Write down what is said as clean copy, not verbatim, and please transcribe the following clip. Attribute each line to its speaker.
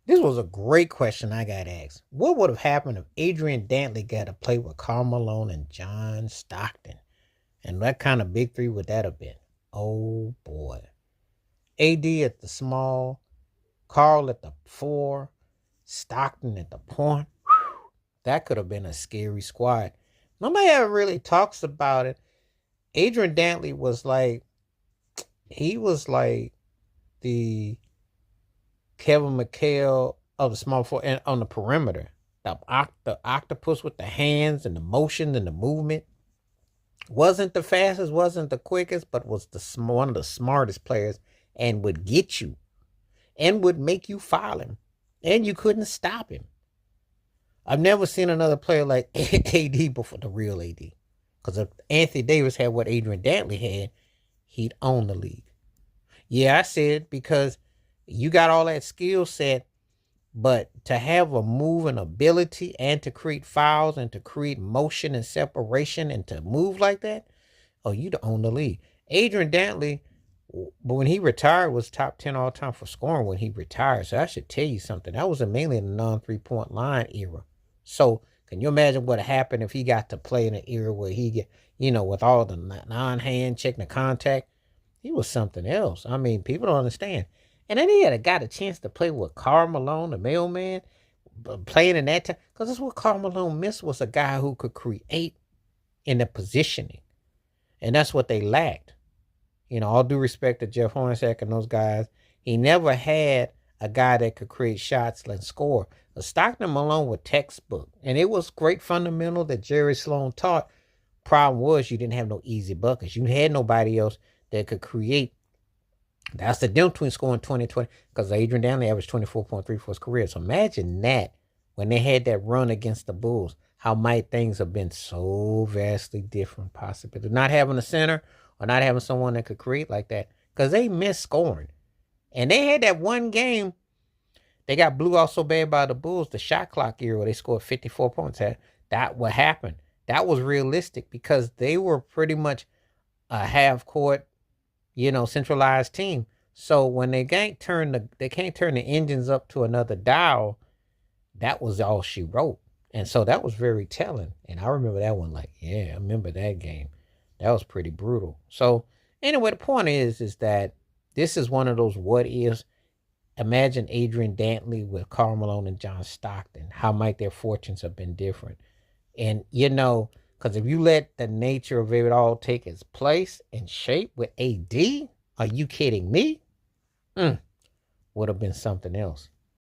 Speaker 1: This was a great question I got asked. What would have happened if Adrian Dantley got to play with Karl Malone and John Stockton? And what kind of big three would that have been? Oh boy. AD at the small, Carl at the four, Stockton at the point. That could have been a scary squad. Nobody ever really talks about it. Adrian Dantley he was like the Kevin McHale of the small forward and on the perimeter. The octopus with the hands and the motion and the movement. Wasn't the fastest, wasn't the quickest, but was one of the smartest players and would get you and would make you foul him. And you couldn't stop him. I've never seen another player like AD before, the real AD. Because if Anthony Davis had what Adrian Dantley had, he'd own the league. Yeah, I said because you got all that skill set, but to have a moving ability and to create fouls and to create motion and separation and to move like that, oh, you'd own the league. Adrian Dantley, but when he retired, was top 10 all time for scoring when he retired. So I should tell you something. That was mainly in the non-3-point line era. So can you imagine what happened if he got to play in an era where he get, with all the non-hand checking the contact? He was something else. I mean, people don't understand. And then he had got a chance to play with Karl Malone, the mailman, playing in that time. Because that's what Karl Malone missed, was a guy who could create in the positioning. And that's what they lacked. All due respect to Jeff Hornacek and those guys, he never had a guy that could create shots and score. The Stockton and Malone were textbook. And it was great fundamental that Jerry Sloan taught. Problem was you didn't have no easy buckets. You had nobody else that could create. That's the difference between scoring 2020, because Adrian Dantley averaged 24.3 for his career. So imagine that when they had that run against the Bulls, how might things have been so vastly different, possibly. Not having a center or not having someone that could create like that, because they missed scoring. And they had that one game, they got blew out so bad by the Bulls, the shot clock era, where they scored 54 points. That what happened. That was realistic because they were pretty much a half court, centralized team. So when they can't turn the engines up to another dial, that was all she wrote. And so that was very telling. And I remember that one I remember that game. That was pretty brutal. So anyway, the point is that this is one of those what ifs. Imagine Adrian Dantley with Karl Malone and John Stockton. How might their fortunes have been different? And, because if you let the nature of it all take its place and shape with AD, are you kidding me? Would have been something else.